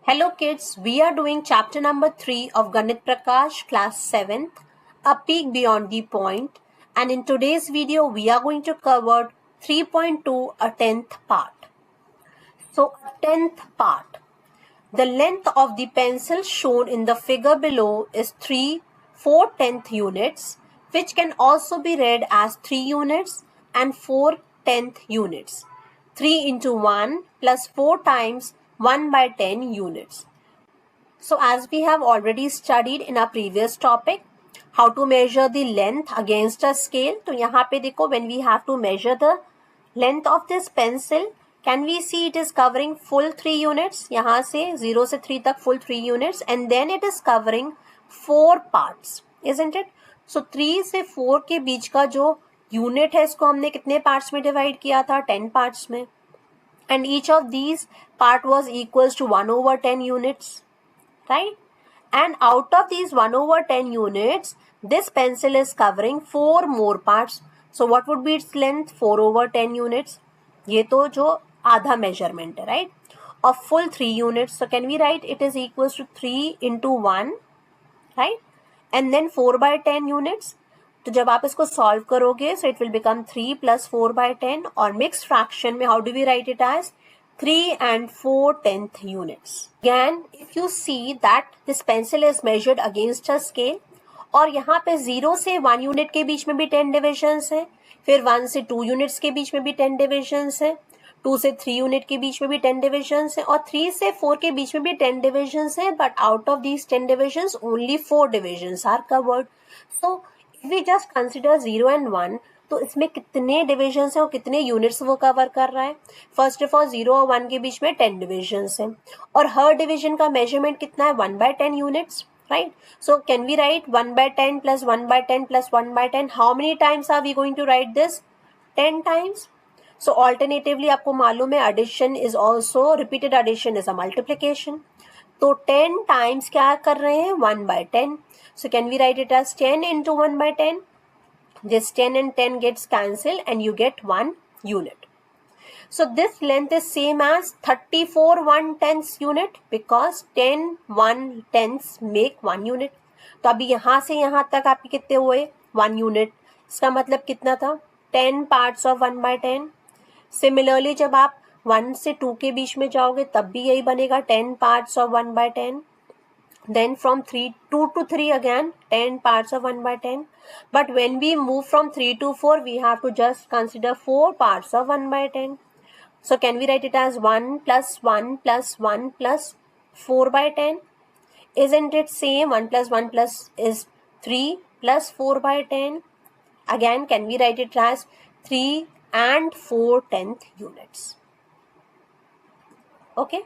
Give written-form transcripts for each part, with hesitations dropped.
Hello kids, we are doing chapter number 3 of Ganit Prakash, class 7th, A Peak Beyond the Point, and in today's video we are going to cover 3.2, a 10th part. So, a 10th part. The length of the pencil shown in the figure below is 3/4 units, which can also be read as 3 units and 4/10 units. 3 into 1 plus 4 times 1/10 units. So as we have already studied in our previous topic, how to measure the length against a scale. तो यहाँ पे देखो, when we have to measure the length of this pencil, can we see it is covering full 3 units? यहाँ से 0 से 3 तक full 3 units, and then it is covering 4 parts, isn't it? So 3 से 4 के बीच का जो unit है, इसको हमने कितने parts में divide किया था? 10 parts में, and each of these part was equals to 1/10 units. Right? And out of these 1/10 units, this pencil is covering 4 more parts. So what would be its length? 4/10 units. ये तो जो आधा measurement है, right? Of full 3 units. So can we write it is equals to 3 into 1, right? And then 4/10 units. तो जब आप इसको solve करोगे, so it will become 3 plus 4/10, और mixed fraction में how do we write it as? 3 and 4/10 units. Again, if you see that this pencil is measured against a scale, और यहाँ पे 0 से 1 unit के बीच में भी 10 divisions है, फिर 1 से 2 units के बीच में भी 10 divisions है, 2 से 3 unit के बीच में भी 10 divisions है, और 3 से 4 के बीच में भी 10 divisions है, but out of these 10 divisions, only 4 divisions are covered. So, if we just consider 0 and 1, तो इसमें कितने डिविजन्स हैं और कितने यूनिट्स वो कवर कर रहा है? फर्स्ट ऑफ ऑल 0 और 1 के बीच में 10 डिविजन्स हैं, और हर डिवीजन का मेजरमेंट कितना है? 1/10 units, right? So can we write 1/10 plus 1/10 plus 1/10? How many times are we going to write this? 10 times. So alternatively आपको मालूम है addition is also, repeated addition is a multiplication. तो 10 times क्या कर रहे हैं? 1/10. So can we write it as 10 into 1/10? This 10 and 10 gets cancelled and you get 1 unit. So this length is same as 34 1/10 unit because 10 1/10 make 1 unit. तो अभी यहाँ से यहाँ तक आपके कितने हुए? 1 unit. इसका मतलब कितना था? 10 parts of 1/10. Similarly जब आप 1 से 2 के बीच में जाओगे तब भी यही बनेगा, 10 parts of 1/10. Then from 2 to 3 again 10 parts of 1/10. But when we move from 3 to 4, we have to just consider 4 parts of 1/10. So can we write it as 1 plus 1 plus 1 plus 4/10? Isn't it same? 1 plus 1 plus is 3 plus 4/10. Again, can we write it as 3 and 4/10 units? Okay.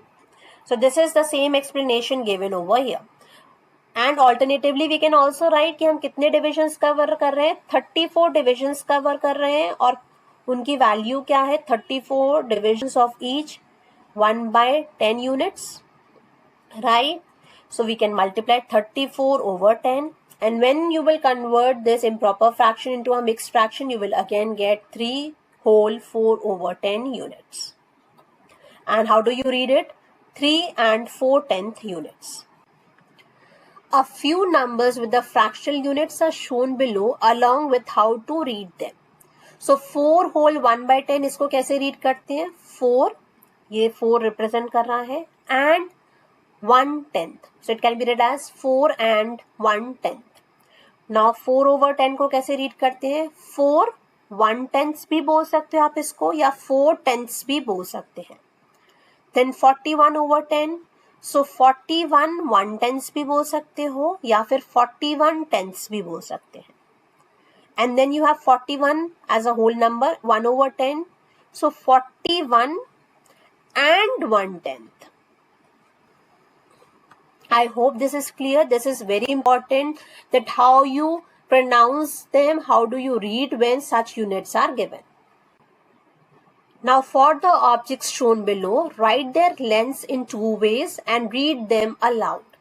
So this is the same explanation given over here. And alternatively we can also write कि हम कितने divisions cover कर रहे हैं? 34 divisions cover कर रहे हैं, और उनकी value क्या है? 34 divisions of each 1/10 units, right? So we can multiply 34 over 10, and when you will convert this improper fraction into a mixed fraction, you will again get 3 whole 4 over 10 units. And how do you read it? 3 and 4/10 units. A few numbers with the fractional units are shown below along with how to read them. So 4 whole 1/10 इसको कैसे read करते हैं? 4, ये 4 represent कर रहा है, and 1/10. So it can be read as 4 and 1/10. Now 4 over 10 को कैसे read करते हैं? 4 1/10 भी बोल सकते हो आप इसको, या 4/10 भी बोल सकते हैं. Then 41 over 10. So 41 1/10 भी बोल सकते हो, या फिर 41/10 भी बोल सकते हैं. And then you have 41 as a whole number, 1 over 10. So 41 and 1/10. I hope this is clear. This is very important, that how you pronounce them, how do you read when such units are given. Now for the objects shown below, write their lengths in 2 ways and read them aloud.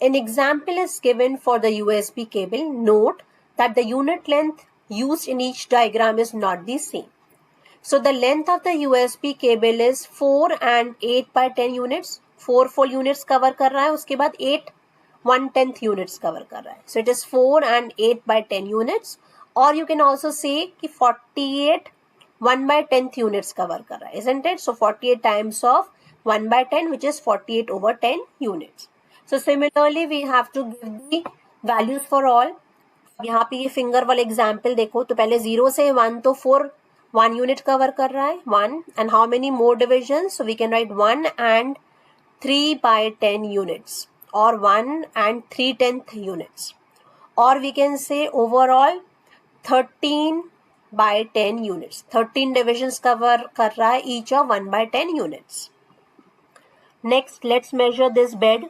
An example is given for the USB cable. Note that the unit length used in each diagram is not the same. So the length of the USB cable is 4 and 8/10 units. 4 full units cover कर रहा है, उसके बाद 8 1/10 units cover कर रहा है. So it is 4 and 8 by 10 units. Or you can also say कि 48 1/10 units cover कर रहा है, isn't it? So 48 times of 1/10, which is 48 over 10 units. So similarly we have to give the values for all. यहाँ पे ये finger वाला example देखो, तो पहले 0 से 1, तो 4 1 यूनिट कवर कर रहा है, 1. And how many more division? So we can write 1 and 3 by 10 units, or 1 and 3/10 units, or we can say overall 13 by 10 units. 13 divisions cover कर रहा है each of 1 by 10 units. Next let's measure this bed.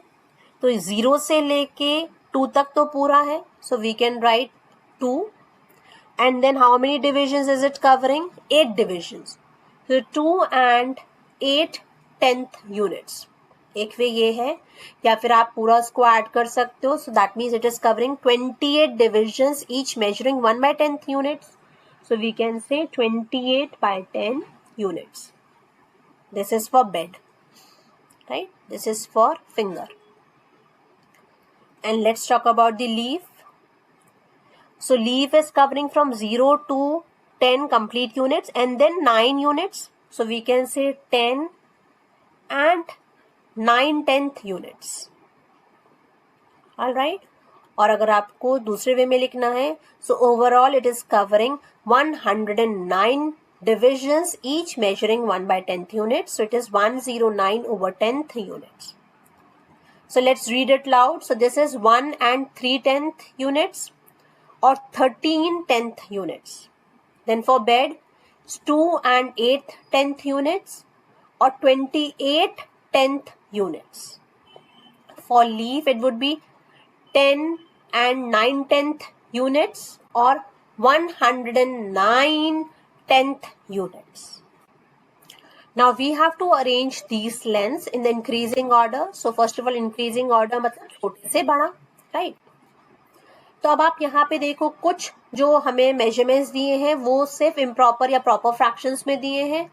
तो 0 से लेके 2 तक तो पूरा है, so we can write 2. And then how many divisions is it covering? 8 divisions. So 2 and 8/10 units. एक वे ये है, या फिर आप पूरा इसको ऐड कर सकते हो. So that means it is covering 28 divisions, each measuring 1/10 units. So we can say 28 by 10 units. This is for bed, right? This is for finger. And let's talk about the leaf. So leaf is covering from 0 to 10 complete units and then 9 units. So we can say 10 and 9/10 units. Alright. और अगर आपको दूसरे वे में लिखना है, so overall it is covering 109 divisions, each measuring 1/10 units. So it is 109 over 10th units. So let's read it loud. So this is 1 and 3/10 units, or 13/10 units. Then for bed, it's 2 and 8/10 units, or 28/10 units. For leaf, it would be 10 and 9/10 units, or 109/10 units. Now we have to arrange these lengths in the increasing order. So first of all, increasing order मतलब छोटे से बड़ा, right? तो अब आप यहाँ पे देखो, कुछ जो हमें मेजरमेंट्स दिए हैं वो सिर्फ इम्प्रॉपर या प्रॉपर फ्रैक्शंस में दिए हैं.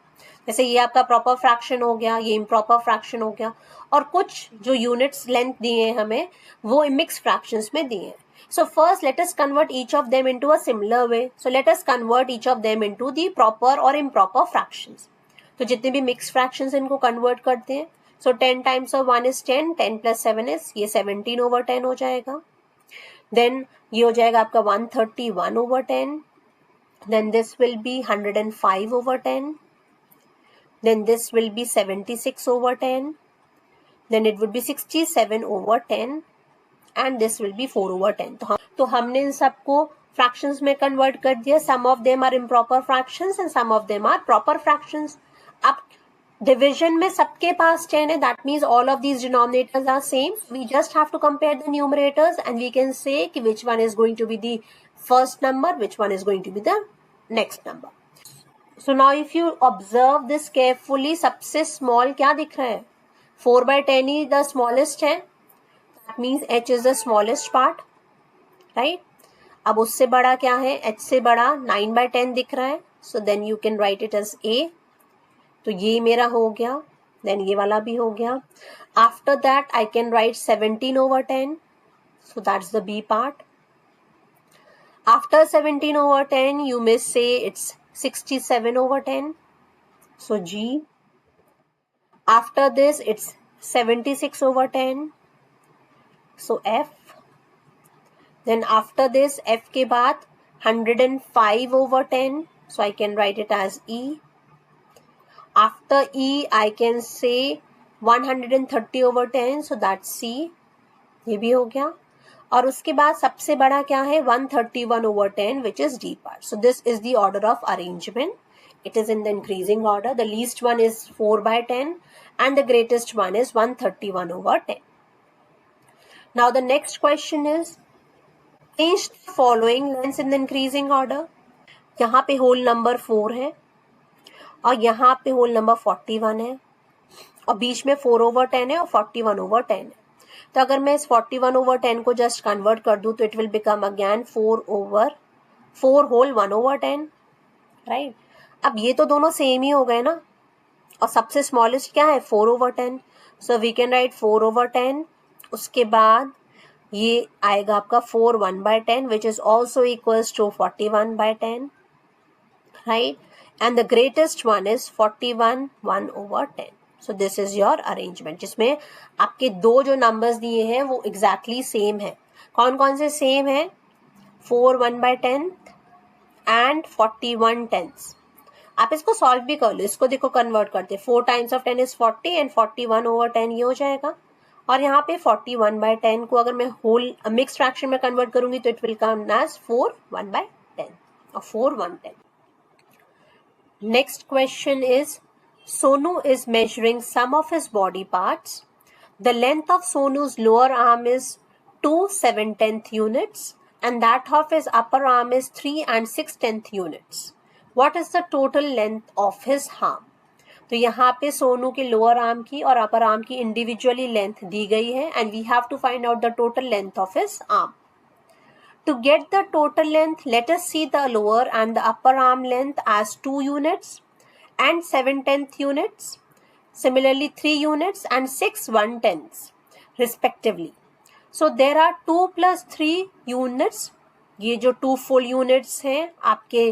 जैसे ये आपका प्रॉपर फ्रैक्शन हो गया, ये इम्प्रॉपर फ्रैक्शन हो गया, और कुछ जो यूनिट्स लेंथ दिए हैं हमें वो मिक्स फ्रैक्शंस में दिए हैं. So first let us convert each of them into a similar way. So let us convert each of them into the proper or improper fractions. तो जितने भी मिक्स फ्रैक्शंस इनको कन्वर्ट करते हैं. So 10 times of 1 is 10, 10 plus 7 is ये 17 over 10 हो जाएगा. Then ये हो जाएगा आपका 131 over 10. Then this will be 105 over 10. Then this will be 76 over 10. Then it would be 67 over 10. And this will be 4 over 10. तो हमने इन सबको fractions में convert कर दिया. Some of them are improper fractions and some of them are proper fractions. अब division में सबके पास 10 है. That means all of these denominators are same. We just have to compare the numerators and we can say कि which one is going to be the first number, which one is going to be the next number. So now if you observe this carefully, सबसे small क्या दिख रहा है? 4/10 ही the smallest है. That means h is the smallest part, right? अब उससे बड़ा क्या है? h से बड़ा 9/10 दिख रहा है. So then you can write it as a. तो ये मेरा हो गया. Then ये वाला भी हो गया. After that I can write 17 over 10. So that's the B part. After 17 over 10 you may say it's 67 over 10. So G. After this it's 76 over 10. So F. Then after this F के बाद 105 over 10. So I can write it as E. After E I can say 130 over 10. So that's C. ये भी हो गया. और उसके बाद सबसे बड़ा क्या है? 131 over 10, which is D part. So this is the order of arrangement. It is in the increasing order. The least one is 4/10 and the greatest one is 131 over 10. Now the next question is, arrange the following lengths in the increasing order. यहाँ पे whole number 4 है और यहाँ पे whole number 41 है और बीच में 4 over 10 है और 41 over 10 है. तो अगर मैं इस 41 over 10 को जस्ट कन्वर्ट कर दूँ तो it will become again 4 whole 1 over 10, right. अब ये तो दोनों सेम ही हो गए ना, और सबसे स्मॉलेस्ट क्या है? 4 over 10. So we can write 4/10. उसके बाद ये आएगा आपका 4 1/10 which is also equals to 41/10, right. And the greatest one is 41 1/10. So this is your arrangement, जिसमें आपके दो जो नंबर्स दिए हैं वो एग्जैक्टली सेम है. कौन कौन से सेम है? 4 1/10 एंड 41 टेंथ्स. आप इसको सॉल्व भी कर लो. इसको देखो कन्वर्ट करते, 4 टाइम्स ऑफ 10 इज 40 एंड 41/10 ये हो जाएगा. और यहाँ पे 41/10 को अगर मैं होल मिक्स फ्रैक्शन में कन्वर्ट करूंगी तो इट विल कम एज 4 1/10 और 4 1/10. Next question is, Sonu is measuring some of his body parts. The length of Sonu's lower arm is 2 7/10 units and that of his upper arm is 3 and 6/10 units. What is the total length of his arm? तो यहाँ पे सोनू के lower arm की और upper arm की individually length दी गई है and we have to find out the total length of his arm. To get the total length, let us see the lower and the upper arm length as 2 units and 7/10 units. Similarly, 3 units and 6 1/10 respectively. So there are 2 plus 3 units. ये जो 2 full units हैं आपके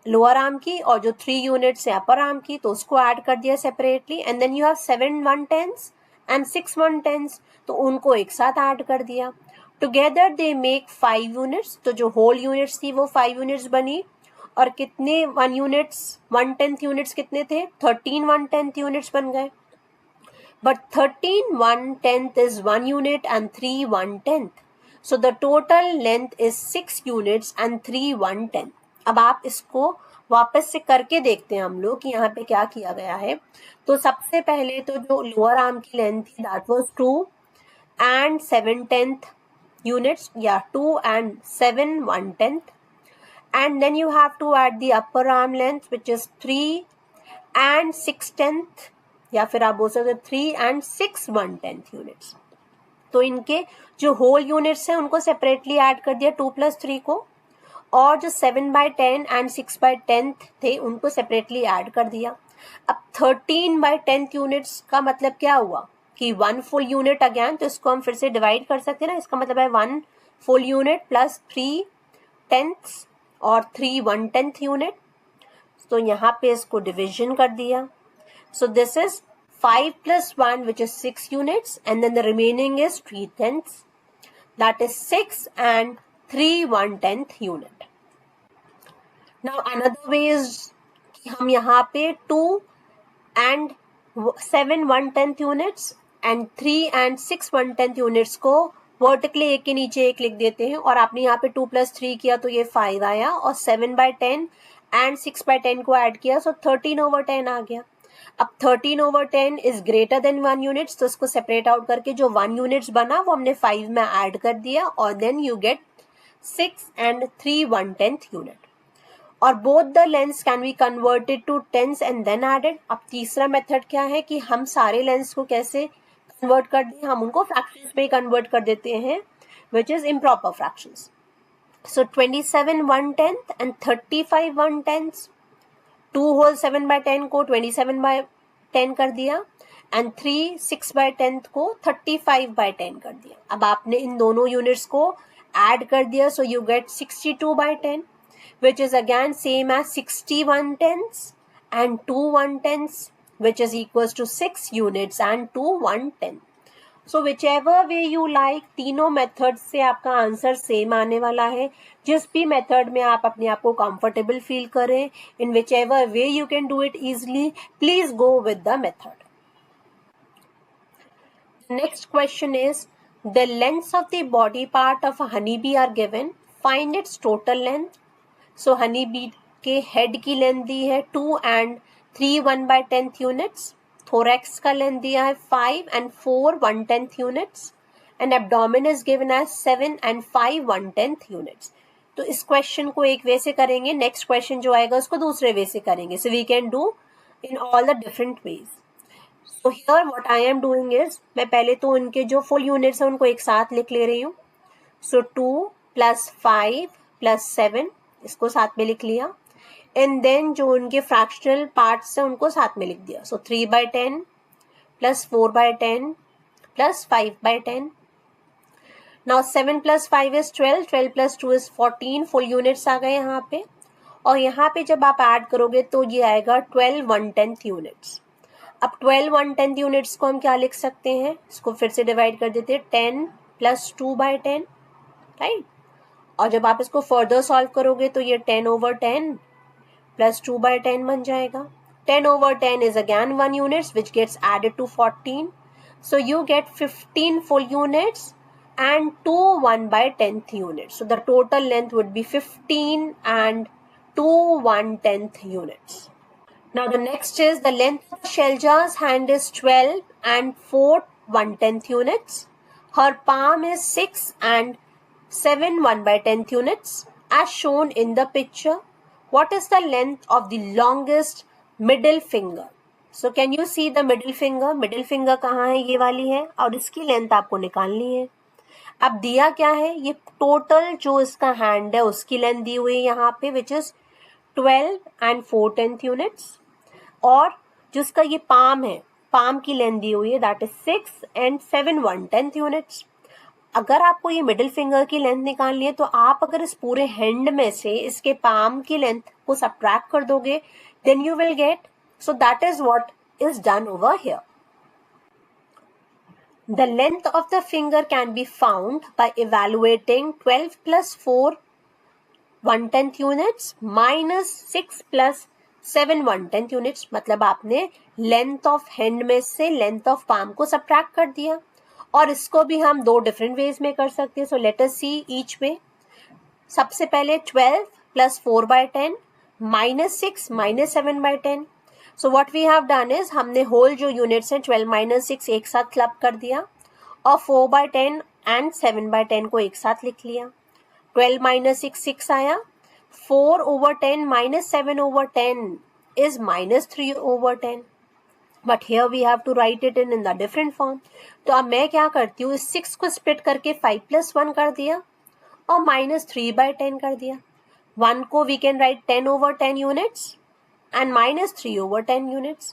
lower arm की और जो 3 units है अपर arm की, तो उसको ऐड कर दिया separately. And then you have 7 1/10 and 6 1/10, तो उनको एक साथ ऐड कर दिया. Together they make 5 units. तो जो होल यूनिट्स थी वो 5 यूनिट्स बनी. और कितने 1 यूनिट्स 1/10 यूनिट्स कितने थे? 13 1/10 यूनिट्स बन गए. But 13 1/10 is 1 unit and 3 1/10. So the total length is 6 units and 3 1/10. अब आप इसको वापस से करके देखते हैं हम लोग कि यहाँ पे क्या किया गया है. तो सबसे पहले तो जो लोअर आर्म की लेंथ थी दैट वाज 2 and 7/10 units, या 2 and 7 1/10, and then you have to add the upper arm length which is 3 and 6/10, या फिर आप बोल सकते 3 and 6 1/10 units. तो इनके जो होल यूनिट्स हैं उनको सेपरेटली ऐड कर दिया 2 plus 3 को, और जो 7/10 एंड 6/10 थे उनको सेपरेटली ऐड कर दिया. अब 13/10 यूनिट्स का मतलब क्या हुआ कि 1 फुल यूनिट अगेन, तो इसको हम फिर से डिवाइड कर सकते हैं ना. इसका मतलब है 1 फुल यूनिट प्लस 3 टेंथ्स और 3 1/10 यूनिट. तो यहाँ पे इसको डिविजन कर दिया. सो this is 5 plus 1 which is 6 units and then the remaining is 3 tenths, that is 6 and 3 1/10 unit. Now another way is कि हम यहाँ पे 2 and 7 1/10 units and 3 and 6 1/10 units को वर्टिकली एक के नीचे एक लिख देते हैं. और आपने यहाँ पे 2 plus 3 किया तो ये 5 आया, और 7/10 and 6/10 को ऐड किया, सो 13/10 आ गया. अब 13/10 इज ग्रेटर देन 1 यूनिट्स, तो इसको सेपरेट आउट करके जो 1 यूनिट्स बना वो हमने 5 में ऐड कर दिया, और then you get 6 and 3 1/10 unit. और both the lengths can be converted to tens and then added. अब तीसरा मेथड क्या है कि हम सारे लेंथ्स को कैसे कन्वर्ट कर दें, हम उनको फ्रैक्शंस में कन्वर्ट कर देते हैं which is improper fractions. So 27 1/10 and 35 1/10. 2 whole 7/10 को 27/10 कर दिया एंड 3 6/10 को 35/10 कर दिया. अब आपने इन दोनों यूनिट्स को ऐड कर दिया, सो you gate 62/10 which is again same as 60 1/10 and 2 1/10 which is equals to 6 units and 2 1/10. So whichever way you like, तीनों मेथड से आपका आंसर सेम आने वाला है. जिस भी मेथड में आप अपने आप को कंफर्टेबल फील करें, in whichever way you can do it easily, please go with the method. Next question is, the lengths of the body part of a honeybee are given. Find its total length. So honey bee के head की length दी है 2 and 3 1/10 units. Thorax का length दिया है 5 and 4 1/10 units. And abdomen is given as 7 and 5 1/10 units. तो इस question को एक वे से करेंगे, नेक्स्ट क्वेश्चन जो आएगा उसको दूसरे वे से करेंगे. So we can do in all the different ways. So here what I am doing is, मैं पहले तो उनके जो फुल यूनिट्स हैं उनको एक साथ लिख ले रही हूँ. सो 2 + 5 + 7 इसको साथ में लिख लिया. एंड देन जो उनके फ्रैक्शनल पार्ट्स हैं उनको साथ में लिख दिया. सो 3/10 plus 4/10 plus 5/10. Now 7 plus 5 is 12, 12 plus 2 is 14, full units आ गए यहाँ पे, और यहाँ पे जब आप ऐड करोगे तो ये आएगा 12 1/10 यूनिट्स। अब 12 1/10 यूनिट्स को हम क्या लिख सकते हैं, इसको फिर से डिवाइड कर देते हैं, 10 plus 2/10, राइट। और जब आप इसको फर्दर सॉल्व करोगे तो ये 10/10 plus 2/10 बन जाएगा। 10/10 is again 1 units which gets added to 14. So you get 15 full units and 2 1/10th units. So the total length would be 15 and 2 1/10th units. Now the next is the length of Shelja's hand is 12 and 4 1/10th units. Her palm is 6 and 7 1/10th units as shown in the picture. What is the length of the longest middle finger? So can you see the middle finger? Middle finger कहाँ है, ये वाली है, और इसकी length आपको निकालनी है। अब दिया क्या है, ये टोटल जो इसका हैंड है उसकी लेंथ दी हुई है यहाँ पे, विच इज 12 and 4/10 यूनिट्स, और जिसका ये पाम है, पाम की लेंथ दी हुई है, दैट इज 6 and 7 1/10 यूनिट्स। अगर आपको ये मिडिल फिंगर की लेंथ निकालनी है तो आप अगर इस पूरे हैंड में से इसके पाम की लेंथ को सब्ट्रैक्ट कर दोगे, then you will get, so that is what is done over here. The length of the finger can be found by evaluating 12 plus 4 1/10 units minus 6 plus 7 1/10 units। मतलब आपने length of hand में से length of palm को subtract कर दिया, और इसको भी हम दो डिफरेंट वेज में कर सकते हैं। So let us see each way. सबसे पहले 12 plus 4/10 minus 6 minus 7/10। So what we have done is, हमने होल जो यूनिट्स हैं 12 minus 6 एक साथ क्लब कर दिया, और 4/10 एंड 7/10 को एक साथ लिख लिया। 12 minus 6 6 आया, 4/10 minus 7/10 is minus 3/10, but here we have to write it in the different form. तो अब मैं क्या करती हूँ, इस 6 को स्प्लिट करके 5 plus 1 कर दिया और minus 3/10 कर दिया। 1 को we can write 10/10 units and minus 3/10 units.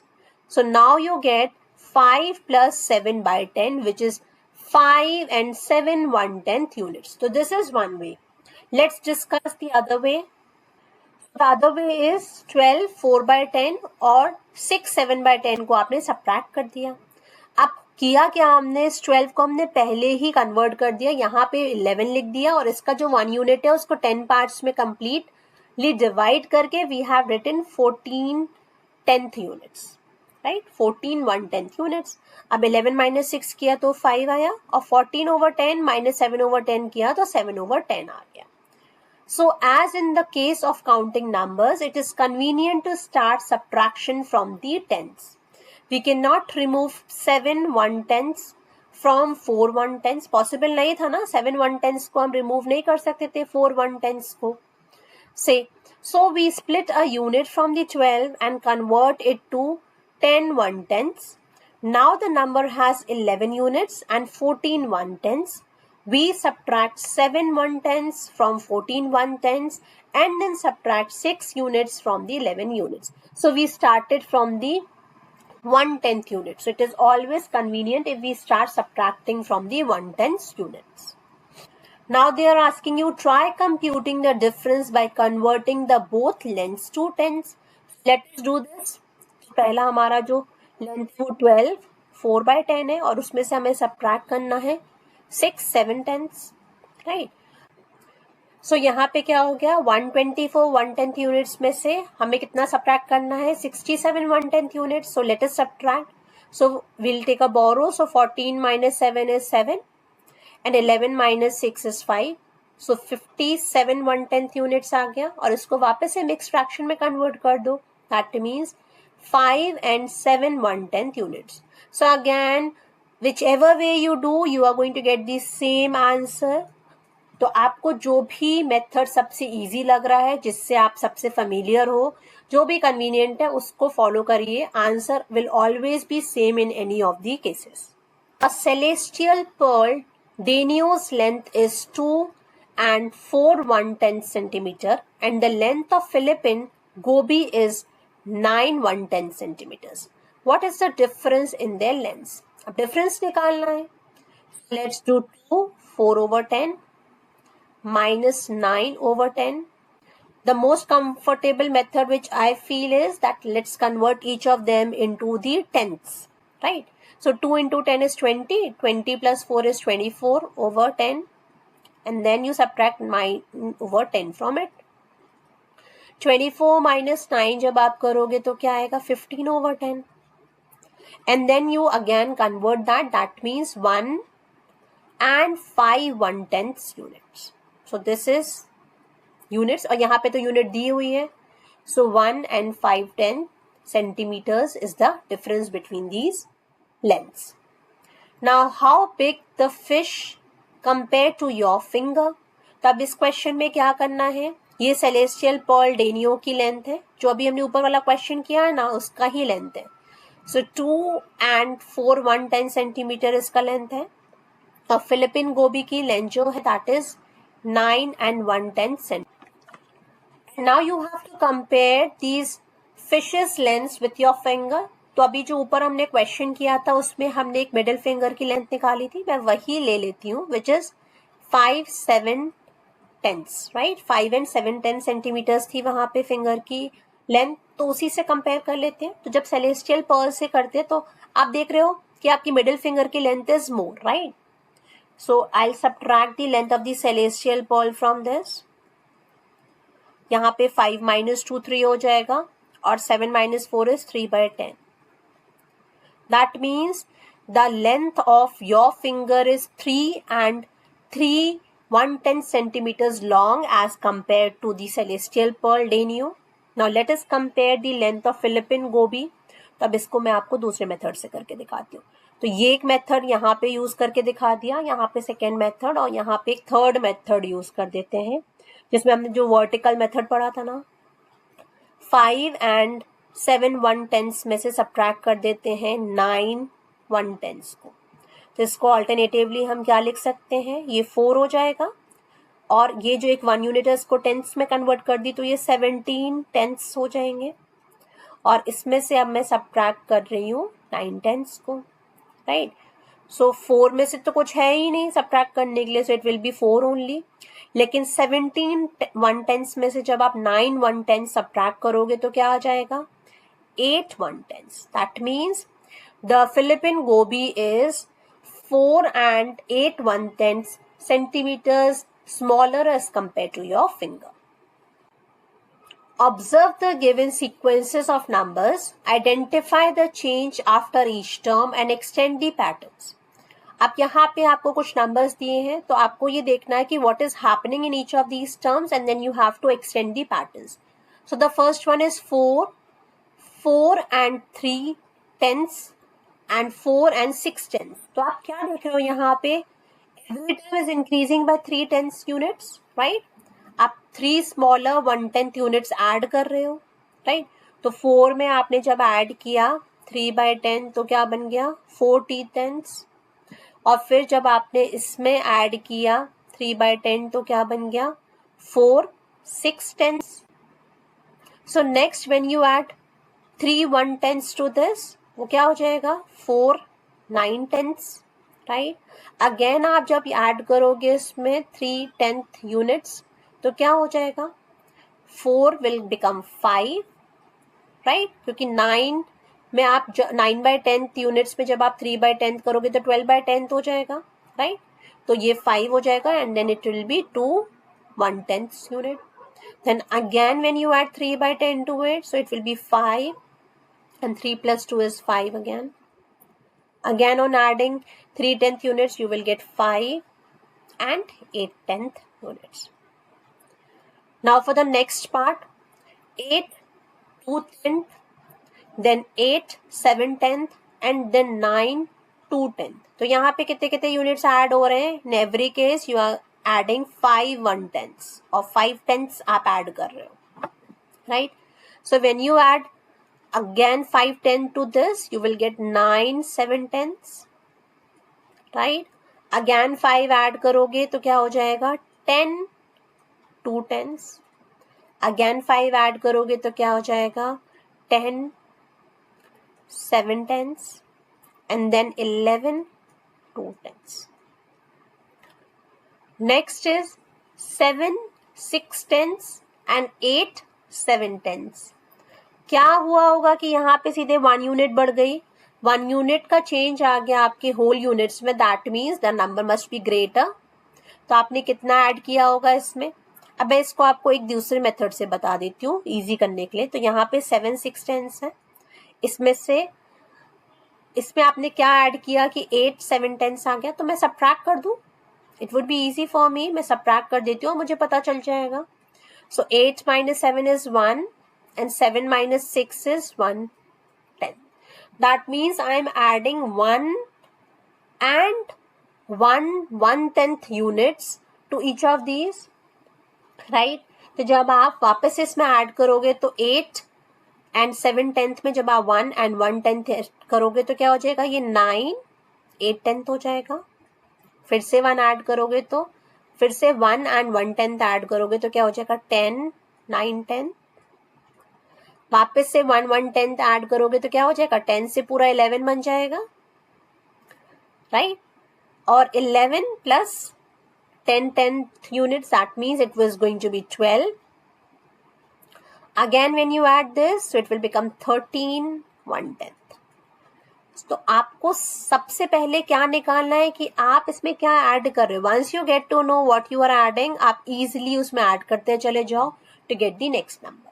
So now you get 5 plus 7/10, which is 5 and 7 1/10 units. So this is one way. Let's discuss the other way. The other way is 12 4/10 और 6 7/10 को आपने subtract कर दिया। अब किया क्या हमने, इस 12 को हमने पहले ही कन्वर्ट कर दिया, यहाँ पे 11 लिख दिया, और इसका जो 1 यूनिट है उसको 10 पार्ट्स में कंप्लीटली डिवाइड करके we have written 14 10th units, right, 14 1/10 units. अब 11 minus 6 किया तो 5 आया, और 14/10 minus 7/10 किया तो 7/10 आ गया। So as in the case of counting numbers, it is convenient to start subtraction from the tens. We cannot remove 7 1/10 from 4 1/10. Possible नहीं था ना, 7 1/10 को हम remove नहीं कर सकते थे 4 1/10 को। Say, so we split a unit from the 12 and convert it to 10 1/10. Now the number has 11 units and 14 1/10. We subtract 7 1/10 from 14 1/10 and then subtract 6 units from the 11 units. So we started from the 1/10th unit. So it is always convenient if we start subtracting from the 1/10th units. Now they are asking you, try computing the difference by converting the both lengths to tens. Let's do this. पहला हमारा जो length वो 12 4/10 है, और उसमें से हमें subtract करना है 6 7/10, राइट। सो यहाँ पे क्या हो गया, 124 1/10 यूनिट्स में से हमें कितना सब्ट्रैक्ट करना है, 67 1/10 units. So let us subtract, so will take a borrow, so 14 minus 7 is 7 and 11 minus 6 is 5. So 57 1/10 units आ गया, और इसको वापस से मिक्स फ्रैक्शन में कन्वर्ट कर दो, that means 5 and 7 1/10 units. So again, whichever way you do, you are going to get the same answer. तो आपको जो भी मेथड सबसे इजी लग रहा है, जिससे आप सबसे फेमिलियर हो, जो भी कन्वीनियंट है उसको फॉलो करिए, answer will always be same in any of the cases. A celestial pearl Danio's length is 2 and 4 1/10 centimeter and the length of Philippine goby is 9 1/10 centimeters. what is the difference in their lengths. अब difference निकालना है. Let's do 2, 4/10 minus 9/10. The most comfortable method which I feel is that let's convert each of them into the tenths, right? So 2 into 10 is 20, 20 plus 4 is 24/10, and then you subtract 9/10 from it. 24 minus 9 जब आप करोगे तो क्या आएगा 15/10, and then you again convert that, that means 1 and 5/110 units. So this is units, और यहाँ पे तो यूनिट दी हुई है. So 1 and 5/10 centimeters is the difference between these lengths. Now how big the fish compared to your finger? तब इस question में क्या करना है, ये सेलेस्टियल पर्ल डेनियो की लेंथ है, जो अभी हमने ऊपर वाला क्वेश्चन किया है ना उसका ही लेंथ है. So 2 and 4/110 सेंटीमीटर इसका लेंथ है, और फिलिपिन गोभी की लेंथ जो है that is 9 and 1/10 centimetre. Now you have to compare these fishes lengths with your finger. तो अभी जो ऊपर हमने क्वेश्चन किया था उसमें हमने एक मिडिल फिंगर की लेंथ निकाली थी, मैं वही ले लेती हूँ, which is 5/7 right. 5 and 7/10 centimetres थी वहां पे फिंगर की लेंथ, तो उसी से कंपेयर कर लेते हैं. तो जब सेलेस्टियल पर्ल से करते हैं तो आप देख रहे हो कि आपकी मिडिल फिंगर की length is more, right. So I subtract the length of the celestial pearl from this. यहाँ पे 5 minus 2 3 हो जाएगा, और 7 minus 4 is 3/10. That means the length of your finger is 3 and 3/110 centimeters long as compared to the celestial pearl denio. Now let us compare the length of Philippine goby. तो अब इसको मैं आपको दूसरे मेथड से करके दिखाती हूँ. तो ये एक मेथड यहाँ पे यूज करके दिखा दिया, यहाँ पे सेकेंड मेथड, और यहाँ पे एक थर्ड मेथड यूज कर देते हैं जिसमें हमने जो वर्टिकल मेथड पढ़ा था ना. 5 and 7/110 में से सब्ट्रैक्ट कर देते हैं 9/110 को. तो इसको अल्टरनेटिवली हम क्या लिख सकते हैं, ये 4 हो जाएगा, और ये जो एक 1 यूनिट है इसको टेंथ्स में कन्वर्ट कर दी तो ये 17 टेंथ्स हो जाएंगे, और इसमें से अब मैं सब्ट्रैक्ट कर रही हूँ 9 टेंथ्स को, राइट. सो 4 में से तो कुछ है ही नहीं सब्ट्रैक्ट करने के लिए, सो इट विल बी 4 ओनली. लेकिन 17/110 में से जब आप 9/110 सब्ट्रैक्ट करोगे तो क्या आ जाएगा 8/110. दैट मीन्स द फिलिपिन गोभी is 4 and 8/110 centimeters smaller as compared to your finger. Observe the given sequences of numbers, identify the change after each term and extend the patterns. अब यहाँ पे आपको कुछ नंबर्स दिए हैं, तो आपको ये देखना है कि what is happening in each of these terms, and then you have to extend the patterns. So the first one is 4 and 3/10 and 4 and 6/10. तो आप क्या देख रहे हो यहाँ पे, every term is increasing by 3/10 units, right? आप 3 smaller 1/10 units add कर रहे हो, राइट. तो 4 में आपने जब ऐड किया 3/10 तो क्या बन गया 4 t/10, और फिर जब आपने इसमें ऐड किया 3/10 तो क्या बन गया 4 6/10. So next when you add 3 1/10 to this, वो क्या हो जाएगा 4 9/10, राइट. अगेन आप जब ऐड करोगे इसमें 3/10 यूनिट्स तो क्या हो जाएगा 4 विल बिकम 5, राइट, क्योंकि 9 में आप 9/10 यूनिट्स में जब आप 3/10 करोगे तो 12/10 हो जाएगा, राइट. तो ये 5 हो जाएगा, and then it will be 2 1/10 unit. Then again when you add 3/10 to it, so it will be 5, and 3 plus 2 is 5 again. Again on adding 3/10 units, you will get 5 and 8/10 units. Now for the next part, 8 2/10, then 8 7/10 and then 9 2/10. तो यहाँ पे कितने कितने units add हो रहे हैं, in every case you are adding 5 1/10 और 5/10 आप ऐड कर रहे हो, right. So when you add again 5/10 to this, you will get 9 7/10, right. Again 5 add करोगे तो क्या हो जाएगा 10 2/10. Again 5 add करोगे तो क्या हो जाएगा 10 7 tenths, and then 11 2 tenths. Next is 7 6 tenths and 8 7 tenths. क्या हुआ होगा कि यहाँ पे सीधे 1 यूनिट बढ़ गई, 1 यूनिट का चेंज आ गया आपके होल यूनिट्स में, that means the number must be greater. तो आपने कितना ऐड किया होगा इसमें. अब मैं इसको आपको एक दूसरे मेथड से बता देती हूँ इजी करने के लिए. तो यहाँ पे 7 6 टेंस है, इसमें आपने क्या ऐड किया कि 8 7 टेंस आ गया. तो मैं सब्ट्रैक्ट कर दूँ, it would be easy for me. मैं सब्ट्रैक्ट कर देती हूँ, मुझे पता चल जाएगा. सो 8 minus 7 is 1 and 7 minus 6 is 1 10. That means I am adding 1 and 1/10 units to each of these, right? तो जब आप वापस इसमें ऐड करोगे तो 8 and 7 tenth में जब आप 1 and 1/10 करोगे तो क्या हो जाएगा, ये 9 8 tenth हो जाएगा. फिर से 1 ऐड करोगे तो फिर से 1 and 1/10 ऐड करोगे तो क्या हो जाएगा 10 9 10. वापस से 1 1/10 ऐड करोगे तो क्या हो जाएगा 10 से पूरा 11 बन जाएगा, राइट? और 11 plus 10 10th units, that means it was going to be 12. Again when you add this, so it will become 13 1/10. तो आपको सबसे पहले क्या निकालना है कि आप इसमें क्या ऐड कर रहे हो. Once you get to know what you are adding, आप इजीली उसमें ऐड करते चले जाओ to get the next number.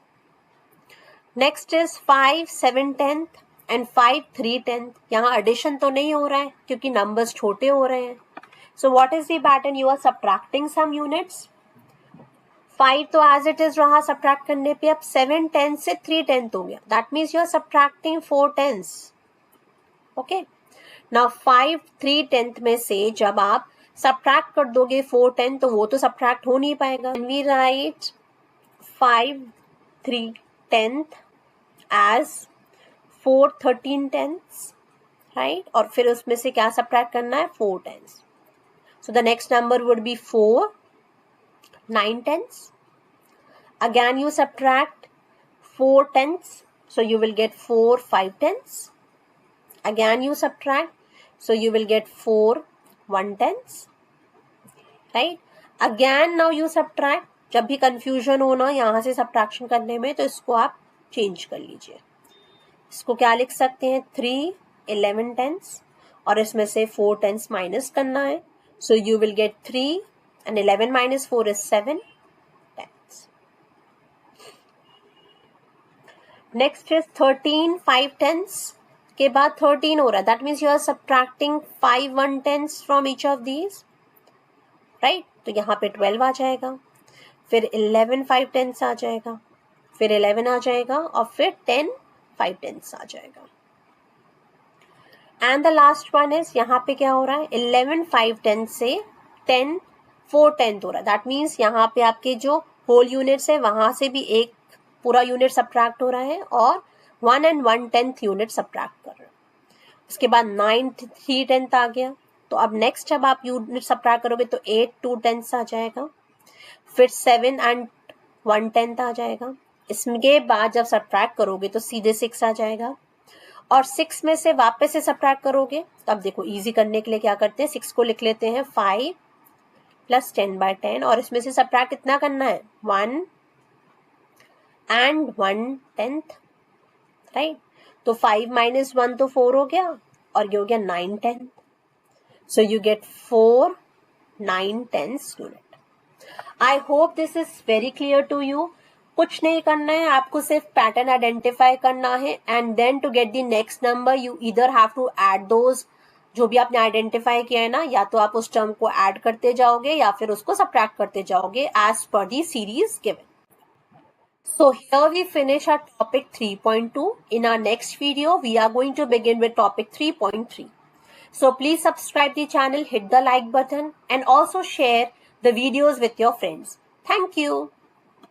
Next is 5 7 tenth and 5 3 tenth. यहाँ एडिशन तो नहीं हो रहा है क्योंकि नंबर्स छोटे हो रहे हैं. So what is the pattern, you are subtracting some units. 5 तो एज इट इज रहा सब्ट्रैक्ट करने पे. अब 7 tenth से 3 tenth हो गया, that means you are subtracting 4 tenths. Okay, now 5 3 tenth में से जब आप सब्ट्रैक्ट कर दोगे 4 10 तो वो तो सब्ट्रैक्ट हो नहीं पाएगा. We write 5 3 tenth as 4 13 tenths, right? और फिर उसमें से क्या सब्ट्रैक्ट करना है 4 tenths. So the next number would be 4 9 tenths. Again you subtract 4 tenths, so you will get 4 5 tenths. Again you subtract, so you will get 4 1/10, right? Again now you subtract. जब भी confusion हो ना यहाँ से subtraction करने में, तो इसको आप चेंज कर लीजिए. इसको क्या लिख सकते हैं 3 11 tenths और इसमें से 4 tenths माइनस करना है. So you will get 3 and 11 minus 4 is 7 tenths. Next is 13 5 tenths के बाद 13 हो रहा है, that means you are subtracting 5 1/10 from each of these, right? तो यहाँ पे 12 आ जाएगा, फिर 11 5 tenths आ जाएगा, फिर 11 आ जाएगा और फिर 10 5 tenths आ जाएगा. And the last one is यहाँ पे क्या हो रहा है 11 5 tenths से 10 4 tenth हो रहा है. दैट मीन्स यहाँ पे आपके जो होल यूनिट्स है वहां से भी एक पूरा यूनिट सब्ट्रैक्ट हो रहा है और 1 and 1/10 यूनिट सब्ट्रैक्ट कर रहे हैं. उसके बाद 9 3 tenth आ गया. तो अब नेक्स्ट जब आप यूनिट सब्ट्रैक्ट करोगे तो 8 2 tenths आ जाएगा, फिर 7 and 1/10 आ जाएगा. इसके बाद जब सब्ट्रैक्ट करोगे तो सीधे 6 आ जाएगा और 6 में से वापस से सब्ट्रैक्ट करोगे. तो अब देखो इजी करने के लिए क्या करते हैं, 6 को लिख लेते हैं 5 plus 10/10 और इसमें से सब्ट्रैक्ट कितना करना है 1 and 1/10, राइट? तो 5 minus 1 तो 4 हो गया और ये हो गया 9 10. So you get 4 9 10 unit. I hope this is very clear to you. कुछ नहीं करना है, आपको सिर्फ पैटर्न आइडेंटिफाई करना है and then to get the next number you either have to add those जो भी आपने आइडेंटिफाई किया है ना, या तो आप उस टर्म को ऐड करते जाओगे या फिर उसको सब्ट्रैक्ट करते जाओगे as per the series given. So here we finish our topic 3.2. In our next video, we are going to begin with topic 3.3. So please subscribe the channel, hit the like button and also share the videos with your friends. Thank you.